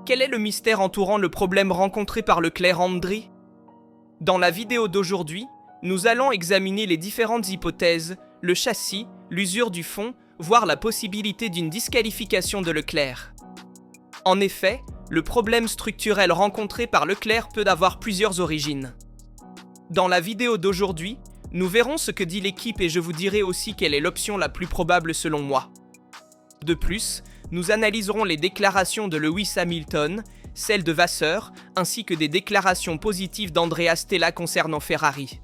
Quel est le mystère entourant le problème rencontré par Leclerc Andri? Dans la vidéo d'aujourd'hui, nous allons examiner les différentes hypothèses, le châssis, l'usure du fond, voire la possibilité d'une disqualification de Leclerc. En effet, le problème structurel rencontré par Leclerc peut avoir plusieurs origines. Dans la vidéo d'aujourd'hui, nous verrons ce que dit l'équipe et je vous dirai aussi quelle est l'option la plus probable selon moi. De plus, nous analyserons les déclarations de Lewis Hamilton, celles de Vasseur, ainsi que des déclarations positives d'Andrea Stella concernant Ferrari.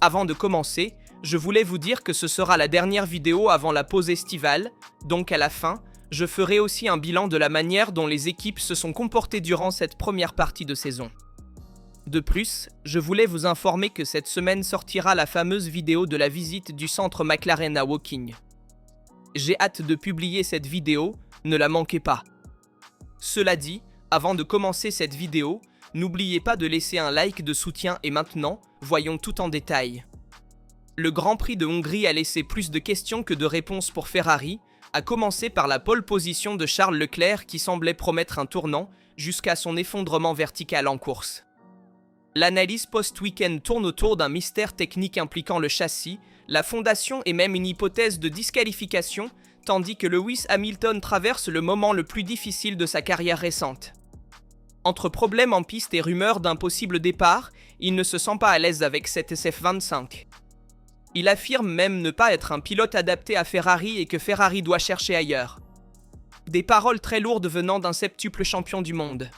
Avant de commencer, je voulais vous dire que ce sera la dernière vidéo avant la pause estivale, donc à la fin, je ferai aussi un bilan de la manière dont les équipes se sont comportées durant cette première partie de saison. De plus, je voulais vous informer que cette semaine sortira la fameuse vidéo de la visite du centre McLaren à Woking. J'ai hâte de publier cette vidéo, ne la manquez pas. Cela dit, avant de commencer cette vidéo, n'oubliez pas de laisser un like de soutien et maintenant, voyons tout en détail. Le Grand Prix de Hongrie a laissé plus de questions que de réponses pour Ferrari, à commencer par la pole position de Charles Leclerc qui semblait promettre un tournant, jusqu'à son effondrement vertical en course. L'analyse post-week-end tourne autour d'un mystère technique impliquant le châssis, la fondation et même une hypothèse de disqualification, tandis que Lewis Hamilton traverse le moment le plus difficile de sa carrière récente. Entre problèmes en piste et rumeurs d'un possible départ, il ne se sent pas à l'aise avec cette SF25. Il affirme même ne pas être un pilote adapté à Ferrari et que Ferrari doit chercher ailleurs. Des paroles très lourdes venant d'un septuple champion du monde.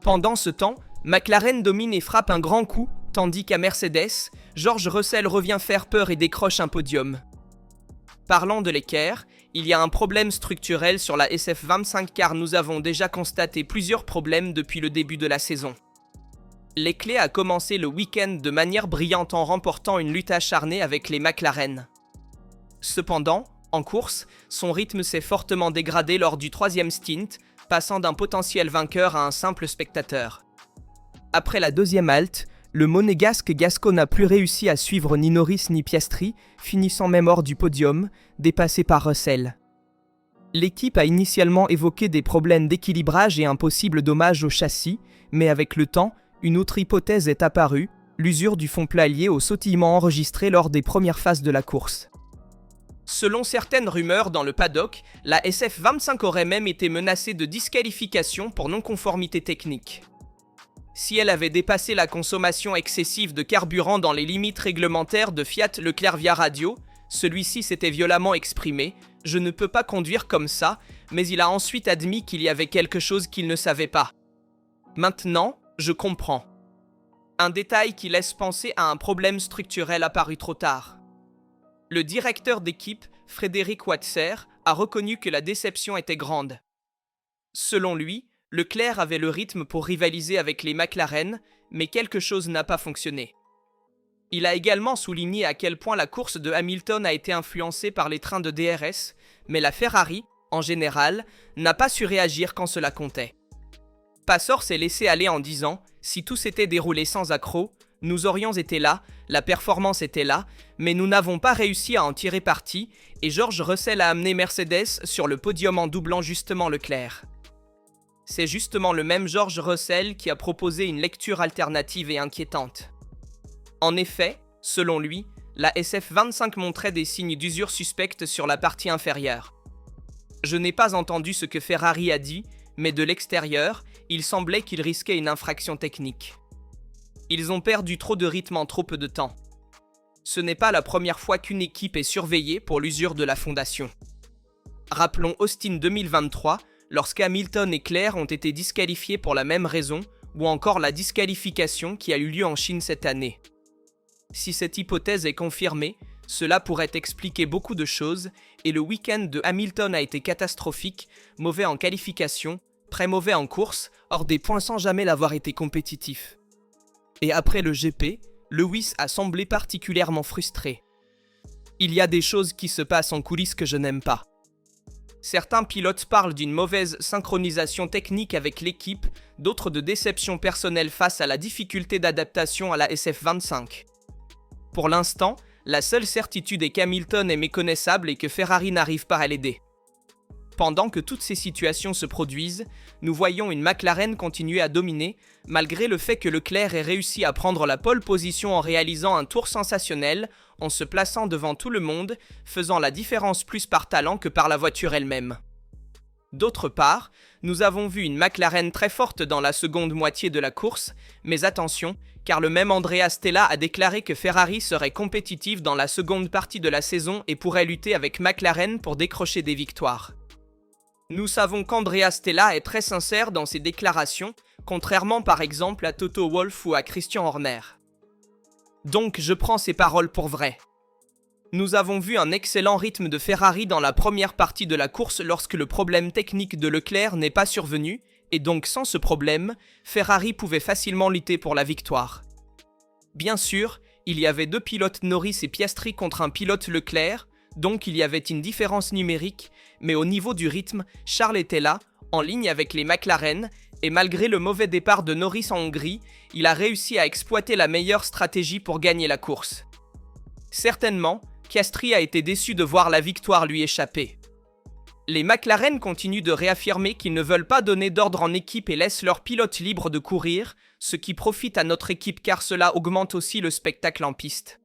Pendant ce temps, McLaren domine et frappe un grand coup, tandis qu'à Mercedes, George Russell revient faire peur et décroche un podium. Parlant de l'équerre, il y a un problème structurel sur la SF25 car nous avons déjà constaté plusieurs problèmes depuis le début de la saison. Leclerc a commencé le week-end de manière brillante en remportant une lutte acharnée avec les McLaren. Cependant, en course, son rythme s'est fortement dégradé lors du troisième stint, passant d'un potentiel vainqueur à un simple spectateur. Après la deuxième halte, le monégasque Gasco n'a plus réussi à suivre ni Norris ni Piastri, finissant même hors du podium, dépassé par Russell. L'équipe a initialement évoqué des problèmes d'équilibrage et un possible dommage au châssis, mais avec le temps, une autre hypothèse est apparue, l'usure du fond plat liée au sautillement enregistré lors des premières phases de la course. Selon certaines rumeurs dans le paddock, la SF25 aurait même été menacée de disqualification pour non-conformité technique. Si elle avait dépassé la consommation excessive de carburant dans les limites réglementaires de Fiat Leclerc via radio, celui-ci s'était violemment exprimé « Je ne peux pas conduire comme ça », mais il a ensuite admis qu'il y avait quelque chose qu'il ne savait pas. Maintenant, je comprends. Un détail qui laisse penser à un problème structurel apparu trop tard. Le directeur d'équipe, Frédéric Watser, a reconnu que la déception était grande. Selon lui, Leclerc avait le rythme pour rivaliser avec les McLaren, mais quelque chose n'a pas fonctionné. Il a également souligné à quel point la course de Hamilton a été influencée par les trains de DRS, mais la Ferrari, en général, n'a pas su réagir quand cela comptait. Passor s'est laissé aller en disant « Si tout s'était déroulé sans accroc, nous aurions été là, la performance était là, mais nous n'avons pas réussi à en tirer parti et George Russell a amené Mercedes sur le podium en doublant justement Leclerc. » C'est justement le même George Russell qui a proposé une lecture alternative et inquiétante. En effet, selon lui, la SF25 montrait des signes d'usure suspecte sur la partie inférieure. Je n'ai pas entendu ce que Ferrari a dit, mais de l'extérieur, il semblait qu'ils risquaient une infraction technique. Ils ont perdu trop de rythme en trop peu de temps. Ce n'est pas la première fois qu'une équipe est surveillée pour l'usure de la fondation. Rappelons Austin 2023, lorsqu'Hamilton et Leclerc ont été disqualifiés pour la même raison, ou encore la disqualification qui a eu lieu en Chine cette année. Si cette hypothèse est confirmée, cela pourrait expliquer beaucoup de choses, et le week-end de Hamilton a été catastrophique, mauvais en qualification, très mauvais en course, hors des points sans jamais l'avoir été compétitif. Et après le GP, Lewis a semblé particulièrement frustré. Il y a des choses qui se passent en coulisses que je n'aime pas. Certains pilotes parlent d'une mauvaise synchronisation technique avec l'équipe, d'autres de déception personnelle face à la difficulté d'adaptation à la SF25. Pour l'instant, la seule certitude est qu'Hamilton est méconnaissable et que Ferrari n'arrive pas à l'aider. Pendant que toutes ces situations se produisent, nous voyons une McLaren continuer à dominer, malgré le fait que Leclerc ait réussi à prendre la pole position en réalisant un tour sensationnel, en se plaçant devant tout le monde, faisant la différence plus par talent que par la voiture elle-même. D'autre part, nous avons vu une McLaren très forte dans la seconde moitié de la course, mais attention, car le même Andrea Stella a déclaré que Ferrari serait compétitive dans la seconde partie de la saison et pourrait lutter avec McLaren pour décrocher des victoires. Nous savons qu'Andrea Stella est très sincère dans ses déclarations, contrairement par exemple à Toto Wolff ou à Christian Horner. Donc je prends ses paroles pour vraies. Nous avons vu un excellent rythme de Ferrari dans la première partie de la course lorsque le problème technique de Leclerc n'est pas survenu, et donc sans ce problème, Ferrari pouvait facilement lutter pour la victoire. Bien sûr, il y avait deux pilotes Norris et Piastri contre un pilote Leclerc, donc il y avait une différence numérique, mais au niveau du rythme, Charles était là, en ligne avec les McLaren, et malgré le mauvais départ de Norris en Hongrie, il a réussi à exploiter la meilleure stratégie pour gagner la course. Certainement, Piastri a été déçu de voir la victoire lui échapper. Les McLaren continuent de réaffirmer qu'ils ne veulent pas donner d'ordre en équipe et laissent leurs pilotes libres de courir, ce qui profite à notre équipe car cela augmente aussi le spectacle en piste.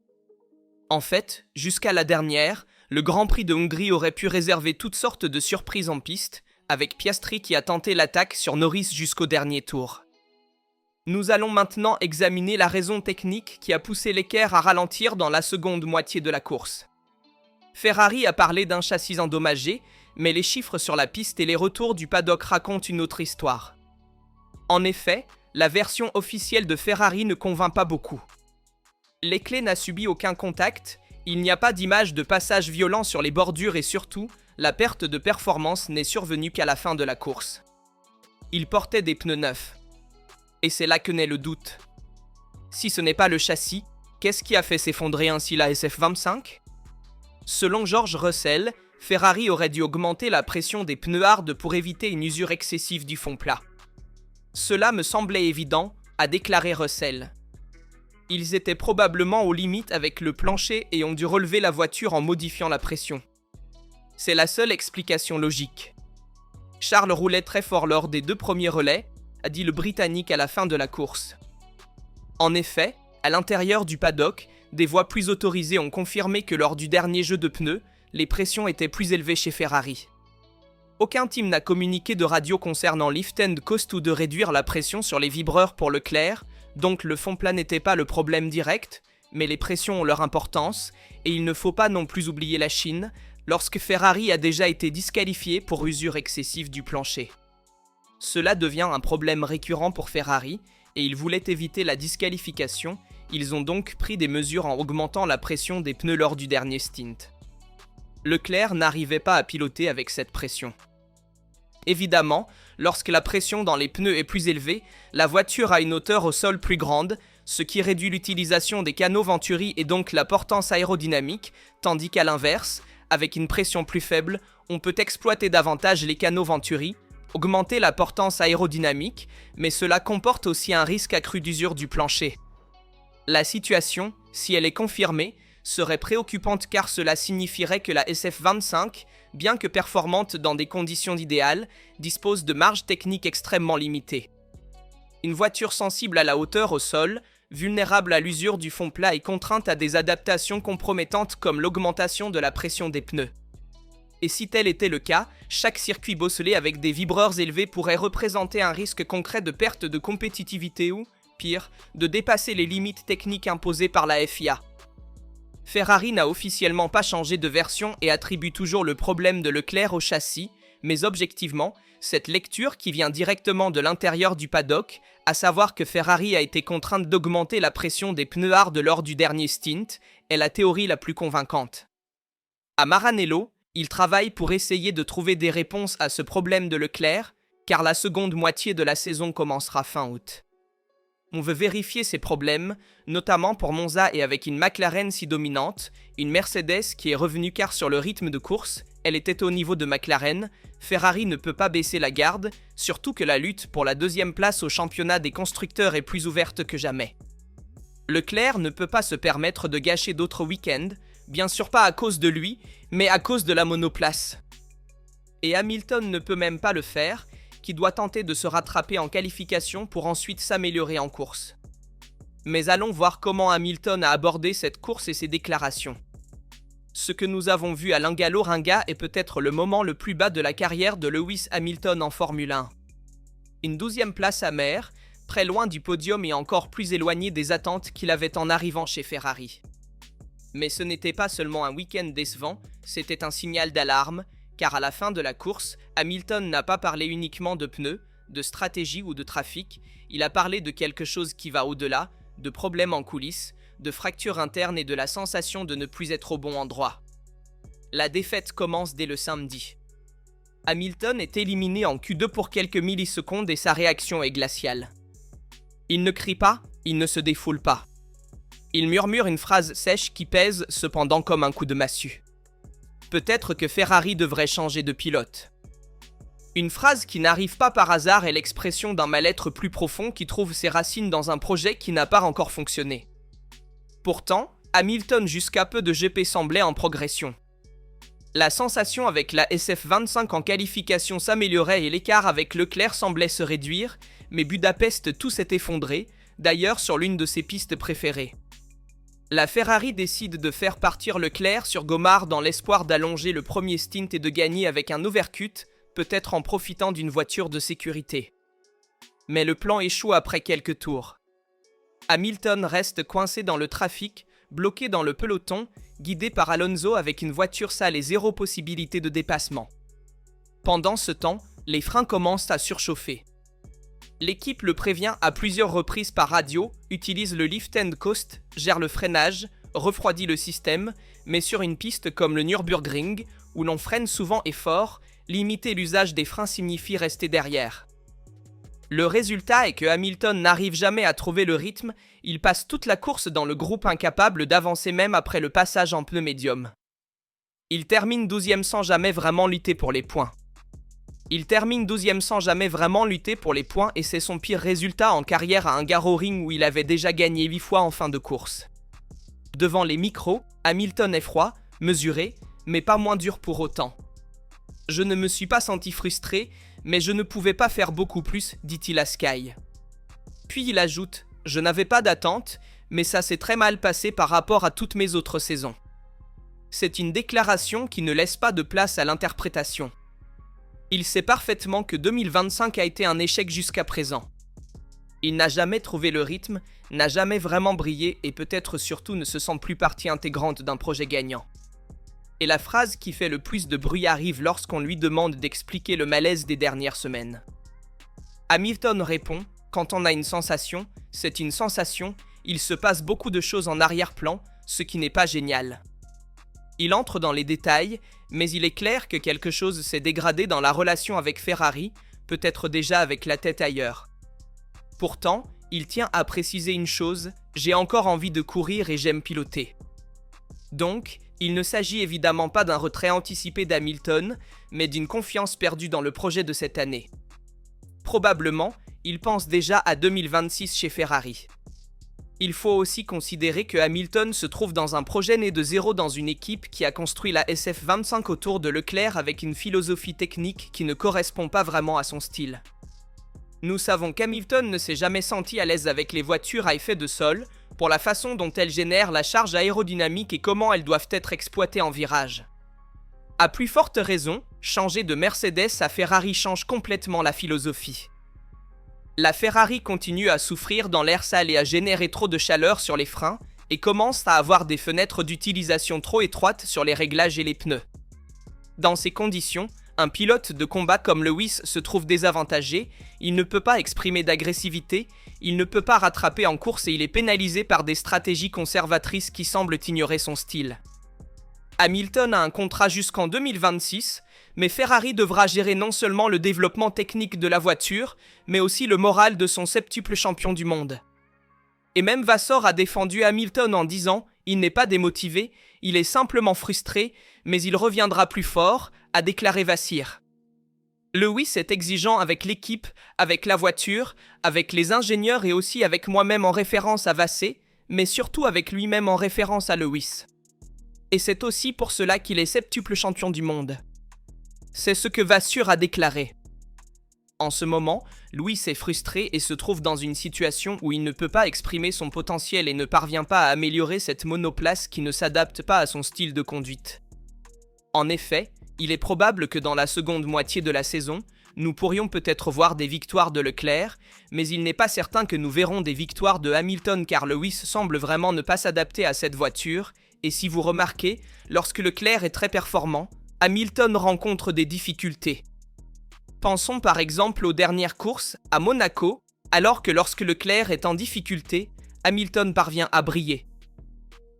En fait, jusqu'à la dernière, le Grand Prix de Hongrie aurait pu réserver toutes sortes de surprises en piste, avec Piastri qui a tenté l'attaque sur Norris jusqu'au dernier tour. Nous allons maintenant examiner la raison technique qui a poussé l'équerre à ralentir dans la seconde moitié de la course. Ferrari a parlé d'un châssis endommagé, mais les chiffres sur la piste et les retours du paddock racontent une autre histoire. En effet, la version officielle de Ferrari ne convainc pas beaucoup. Leclerc n'a subi aucun contact, il n'y a pas d'image de passage violent sur les bordures et surtout, la perte de performance n'est survenue qu'à la fin de la course. Il portait des pneus neufs. Et c'est là que naît le doute. Si ce n'est pas le châssis, qu'est-ce qui a fait s'effondrer ainsi la SF25 ? Selon George Russell, Ferrari aurait dû augmenter la pression des pneus hards pour éviter une usure excessive du fond plat. Cela me semblait évident, a déclaré Russell. Ils étaient probablement aux limites avec le plancher et ont dû relever la voiture en modifiant la pression. C'est la seule explication logique. Charles roulait très fort lors des 2 premiers relais, a dit le Britannique à la fin de la course. En effet, à l'intérieur du paddock, des voix plus autorisées ont confirmé que lors du dernier jeu de pneus, les pressions étaient plus élevées chez Ferrari. Aucun team n'a communiqué de radio concernant lift and coast ou de réduire la pression sur les vibreurs pour Leclerc, donc le fond plat n'était pas le problème direct, mais les pressions ont leur importance, et il ne faut pas non plus oublier la Chine, lorsque Ferrari a déjà été disqualifié pour usure excessive du plancher. Cela devient un problème récurrent pour Ferrari, et ils voulaient éviter la disqualification, ils ont donc pris des mesures en augmentant la pression des pneus lors du dernier stint. Leclerc n'arrivait pas à piloter avec cette pression. Évidemment, lorsque la pression dans les pneus est plus élevée, la voiture a une hauteur au sol plus grande, ce qui réduit l'utilisation des canaux Venturi et donc la portance aérodynamique, tandis qu'à l'inverse, avec une pression plus faible, on peut exploiter davantage les canaux Venturi, augmenter la portance aérodynamique, mais cela comporte aussi un risque accru d'usure du plancher. La situation, si elle est confirmée, serait préoccupante car cela signifierait que la SF25, bien que performante dans des conditions idéales, dispose de marges techniques extrêmement limitées. Une voiture sensible à la hauteur au sol, vulnérable à l'usure du fond plat et contrainte à des adaptations compromettantes comme l'augmentation de la pression des pneus. Et si tel était le cas, chaque circuit bosselé avec des vibreurs élevés pourrait représenter un risque concret de perte de compétitivité ou, pire, de dépasser les limites techniques imposées par la FIA. Ferrari n'a officiellement pas changé de version et attribue toujours le problème de Leclerc au châssis, mais objectivement, cette lecture qui vient directement de l'intérieur du paddock, à savoir que Ferrari a été contrainte d'augmenter la pression des pneus hards lors du dernier stint, est la théorie la plus convaincante. À Maranello, il travaille pour essayer de trouver des réponses à ce problème de Leclerc, car la seconde moitié de la saison commencera fin août. On veut vérifier ces problèmes, notamment pour Monza et avec une McLaren si dominante, une Mercedes qui est revenue car sur le rythme de course, elle était au niveau de McLaren, Ferrari ne peut pas baisser la garde, surtout que la lutte pour la 2e place au championnat des constructeurs est plus ouverte que jamais. Leclerc ne peut pas se permettre de gâcher d'autres week-ends, bien sûr pas à cause de lui, mais à cause de la monoplace. Et Hamilton ne peut même pas le faire, qui doit tenter de se rattraper en qualification pour ensuite s'améliorer en course. Mais allons voir comment Hamilton a abordé cette course et ses déclarations. Ce que nous avons vu à Lingalo-Ringa est peut-être le moment le plus bas de la carrière de Lewis Hamilton en Formule 1. Une 12e place amère, très loin du podium et encore plus éloigné des attentes qu'il avait en arrivant chez Ferrari. Mais ce n'était pas seulement un week-end décevant, c'était un signal d'alarme, car à la fin de la course, Hamilton n'a pas parlé uniquement de pneus, de stratégie ou de trafic, il a parlé de quelque chose qui va au-delà, de problèmes en coulisses, de fractures internes et de la sensation de ne plus être au bon endroit. La défaite commence dès le samedi. Hamilton est éliminé en Q2 pour quelques millisecondes et sa réaction est glaciale. Il ne crie pas, il ne se défoule pas. Il murmure une phrase sèche qui pèse cependant comme un coup de massue. Peut-être que Ferrari devrait changer de pilote. Une phrase qui n'arrive pas par hasard est l'expression d'un mal-être plus profond qui trouve ses racines dans un projet qui n'a pas encore fonctionné. Pourtant, Hamilton jusqu'à peu de GP semblait en progression. La sensation avec la SF25 en qualification s'améliorait et l'écart avec Leclerc semblait se réduire, mais Budapest tout s'est effondré, d'ailleurs sur l'une de ses pistes préférées. La Ferrari décide de faire partir Leclerc sur Gomard dans l'espoir d'allonger le premier stint et de gagner avec un overcut, peut-être en profitant d'une voiture de sécurité. Mais le plan échoue après quelques tours. Hamilton reste coincé dans le trafic, bloqué dans le peloton, guidé par Alonso avec une voiture sale et zéro possibilité de dépassement. Pendant ce temps, les freins commencent à surchauffer. L'équipe le prévient à plusieurs reprises par radio, utilise le lift and coast, gère le freinage, refroidit le système, mais sur une piste comme le Nürburgring, où l'on freine souvent et fort, limiter l'usage des freins signifie rester derrière. Le résultat est que Hamilton n'arrive jamais à trouver le rythme, il passe toute la course dans le groupe incapable d'avancer même après le passage en pneu médium. Il termine 12e sans jamais vraiment lutter pour les points. et c'est son pire résultat en carrière à Hungaroring où il avait déjà gagné 8 fois en fin de course. Devant les micros, Hamilton est froid, mesuré, mais pas moins dur pour autant. Je ne me suis pas senti frustré, mais je ne pouvais pas faire beaucoup plus, dit-il à Sky. Puis il ajoute, je n'avais pas d'attente, mais ça s'est très mal passé par rapport à toutes mes autres saisons. C'est une déclaration qui ne laisse pas de place à l'interprétation. Il sait parfaitement que 2025 a été un échec jusqu'à présent. Il n'a jamais trouvé le rythme, n'a jamais vraiment brillé et peut-être surtout ne se sent plus partie intégrante d'un projet gagnant. Et la phrase qui fait le plus de bruit arrive lorsqu'on lui demande d'expliquer le malaise des dernières semaines. Hamilton répond, quand on a une sensation, c'est une sensation, il se passe beaucoup de choses en arrière-plan, ce qui n'est pas génial. Il entre dans les détails, mais il est clair que quelque chose s'est dégradé dans la relation avec Ferrari, peut-être déjà avec la tête ailleurs. Pourtant, il tient à préciser une chose, j'ai encore envie de courir et j'aime piloter. Donc, il ne s'agit évidemment pas d'un retrait anticipé d'Hamilton, mais d'une confiance perdue dans le projet de cette année. Probablement, il pense déjà à 2026 chez Ferrari. Il faut aussi considérer que Hamilton se trouve dans un projet né de zéro dans une équipe qui a construit la SF25 autour de Leclerc avec une philosophie technique qui ne correspond pas vraiment à son style. Nous savons qu'Hamilton ne s'est jamais senti à l'aise avec les voitures à effet de sol, pour la façon dont elles génèrent la charge aérodynamique et comment elles doivent être exploitées en virage. À plus forte raison, changer de Mercedes à Ferrari change complètement la philosophie. La Ferrari continue à souffrir dans l'air sale et à générer trop de chaleur sur les freins et commence à avoir des fenêtres d'utilisation trop étroites sur les réglages et les pneus. Dans ces conditions, un pilote de combat comme Lewis se trouve désavantagé, il ne peut pas exprimer d'agressivité, il ne peut pas rattraper en course et il est pénalisé par des stratégies conservatrices qui semblent ignorer son style. Hamilton a un contrat jusqu'en 2026, mais Ferrari devra gérer non seulement le développement technique de la voiture, mais aussi le moral de son septuple champion du monde. Et même Vasseur a défendu Hamilton en disant « Il n'est pas démotivé, il est simplement frustré, mais il reviendra plus fort », a déclaré Vassir. Lewis est exigeant avec l'équipe, avec la voiture, avec les ingénieurs et aussi avec moi-même en référence à Vassé, mais surtout avec lui-même en référence à Lewis. Et c'est aussi pour cela qu'il est septuple champion du monde. C'est ce que Vasseur a déclaré. En ce moment, Lewis est frustré et se trouve dans une situation où il ne peut pas exprimer son potentiel et ne parvient pas à améliorer cette monoplace qui ne s'adapte pas à son style de conduite. En effet, il est probable que dans la seconde moitié de la saison, nous pourrions peut-être voir des victoires de Leclerc, mais il n'est pas certain que nous verrons des victoires de Hamilton car Lewis semble vraiment ne pas s'adapter à cette voiture, et si vous remarquez, lorsque Leclerc est très performant, Hamilton rencontre des difficultés. Pensons par exemple aux dernières courses, à Monaco, alors que lorsque Leclerc est en difficulté, Hamilton parvient à briller.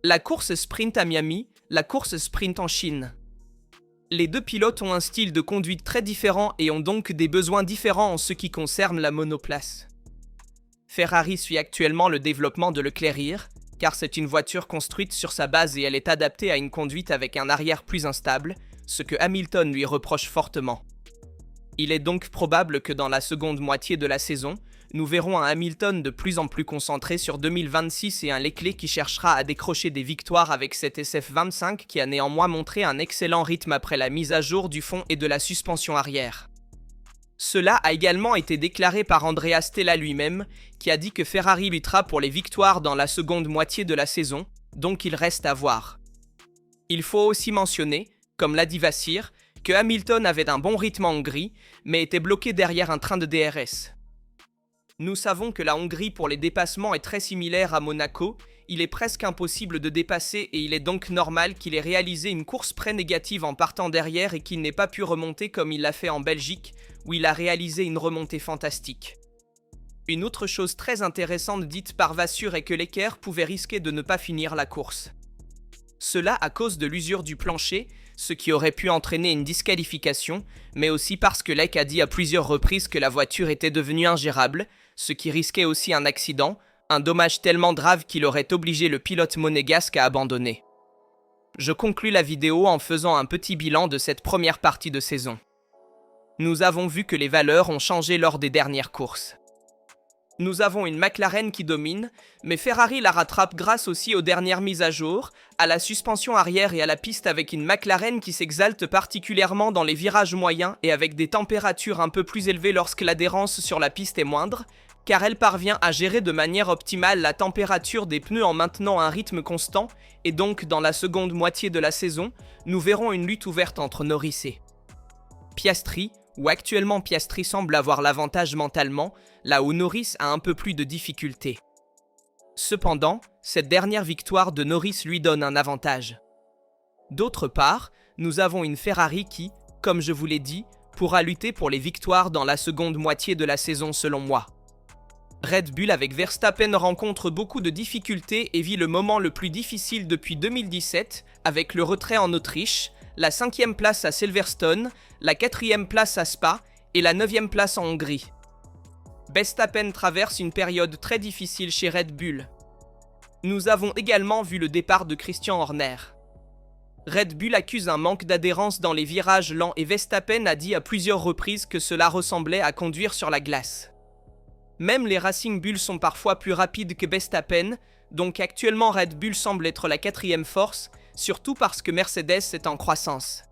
La course sprint à Miami, la course sprint en Chine. Les deux pilotes ont un style de conduite très différent et ont donc des besoins différents en ce qui concerne la monoplace. Ferrari suit actuellement le développement de Leclerc, car c'est une voiture construite sur sa base et elle est adaptée à une conduite avec un arrière plus instable, ce que Hamilton lui reproche fortement. Il est donc probable que dans la seconde moitié de la saison, nous verrons un Hamilton de plus en plus concentré sur 2026 et un Leclerc qui cherchera à décrocher des victoires avec cet SF25 qui a néanmoins montré un excellent rythme après la mise à jour du fond et de la suspension arrière. Cela a également été déclaré par Andrea Stella lui-même, qui a dit que Ferrari luttera pour les victoires dans la seconde moitié de la saison, donc il reste à voir. Il faut aussi mentionner, comme l'a dit Vasseur, que Hamilton avait un bon rythme en Hongrie, mais était bloqué derrière un train de DRS. Nous savons que la Hongrie pour les dépassements est très similaire à Monaco, il est presque impossible de dépasser et il est donc normal qu'il ait réalisé une course pré-négative en partant derrière et qu'il n'ait pas pu remonter comme il l'a fait en Belgique, où il a réalisé une remontée fantastique. Une autre chose très intéressante dite par Vasseur est que Leclerc pouvait risquer de ne pas finir la course. Cela à cause de l'usure du plancher, ce qui aurait pu entraîner une disqualification, mais aussi parce que Leclerc a dit à plusieurs reprises que la voiture était devenue ingérable, ce qui risquait aussi un accident, un dommage tellement grave qu'il aurait obligé le pilote monégasque à abandonner. Je conclus la vidéo en faisant un petit bilan de cette première partie de saison. Nous avons vu que les valeurs ont changé lors des dernières courses. Nous avons une McLaren qui domine, mais Ferrari la rattrape grâce aussi aux dernières mises à jour, à la suspension arrière et à la piste avec une McLaren qui s'exalte particulièrement dans les virages moyens et avec des températures un peu plus élevées lorsque l'adhérence sur la piste est moindre, car elle parvient à gérer de manière optimale la température des pneus en maintenant un rythme constant, et donc dans la seconde moitié de la saison, nous verrons une lutte ouverte entre Norris et Piastri, où actuellement Piastri semble avoir l'avantage mentalement, là où Norris a un peu plus de difficultés. Cependant, cette dernière victoire de Norris lui donne un avantage. D'autre part, nous avons une Ferrari qui, comme je vous l'ai dit, pourra lutter pour les victoires dans la seconde moitié de la saison selon moi. Red Bull avec Verstappen rencontre beaucoup de difficultés et vit le moment le plus difficile depuis 2017 avec le retrait en Autriche, la 5e place à Silverstone, la 4e place à Spa et la 9e place en Hongrie. Verstappen traverse une période très difficile chez Red Bull. Nous avons également vu le départ de Christian Horner. Red Bull accuse un manque d'adhérence dans les virages lents et Verstappen a dit à plusieurs reprises que cela ressemblait à conduire sur la glace. Même les Racing Bull sont parfois plus rapides que Verstappen, donc actuellement Red Bull semble être la 4e force, surtout parce que Mercedes est en croissance.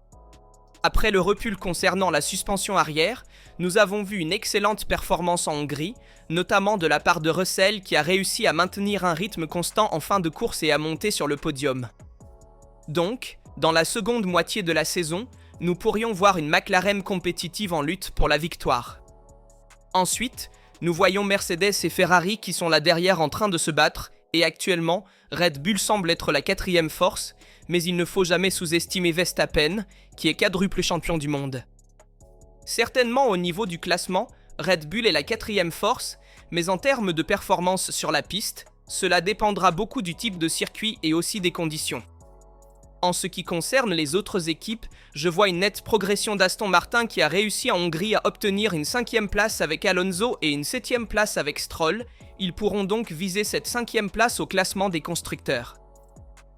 Après le recul concernant la suspension arrière, nous avons vu une excellente performance en Hongrie, notamment de la part de Russell qui a réussi à maintenir un rythme constant en fin de course et à monter sur le podium. Donc, dans la seconde moitié de la saison, nous pourrions voir une McLaren compétitive en lutte pour la victoire. Ensuite, nous voyons Mercedes et Ferrari qui sont là derrière en train de se battre, et actuellement, Red Bull semble être la 4e force, mais il ne faut jamais sous-estimer Verstappen, qui est quadruple champion du monde. Certainement au niveau du classement, Red Bull est la 4e force, mais en termes de performance sur la piste, cela dépendra beaucoup du type de circuit et aussi des conditions. En ce qui concerne les autres équipes, je vois une nette progression d'Aston Martin qui a réussi en Hongrie à obtenir une 5e place avec Alonso et une 7e place avec Stroll. Ils pourront donc viser cette 5e place au classement des constructeurs.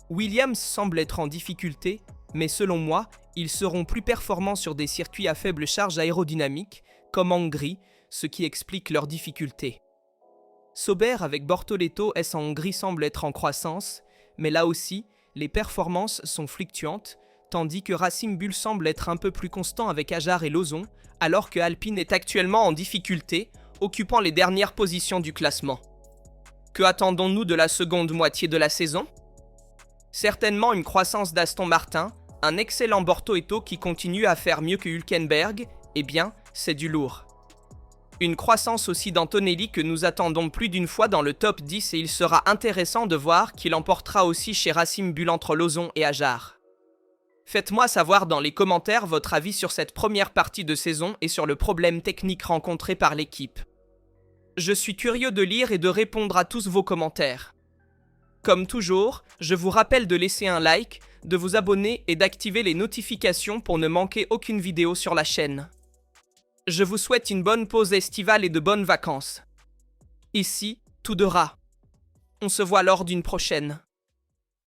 Williams semble être en difficulté, mais selon moi, ils seront plus performants sur des circuits à faible charge aérodynamique, comme en Hongrie, ce qui explique leurs difficultés. Sauber avec Bortoleto en Hongrie semble être en croissance, mais là aussi, les performances sont fluctuantes, tandis que Racing Bull semble être un peu plus constant avec Ajar et Lozon, alors que Alpine est actuellement en difficulté, occupant les dernières positions du classement. Que attendons-nous de la seconde moitié de la saison? Certainement une croissance d'Aston Martin, un excellent Bortoleto qui continue à faire mieux que Hülkenberg, eh bien, c'est du lourd. Une croissance aussi d'Antonelli que nous attendons plus d'une fois dans le top 10 et il sera intéressant de voir qu'il emportera aussi chez Racing Bull entre Lozon et Ajar. Faites-moi savoir dans les commentaires votre avis sur cette première partie de saison et sur le problème technique rencontré par l'équipe. Je suis curieux de lire et de répondre à tous vos commentaires. Comme toujours, je vous rappelle de laisser un like, de vous abonner et d'activer les notifications pour ne manquer aucune vidéo sur la chaîne. Je vous souhaite une bonne pause estivale et de bonnes vacances. Ici, tout de rat. On se voit lors d'une prochaine.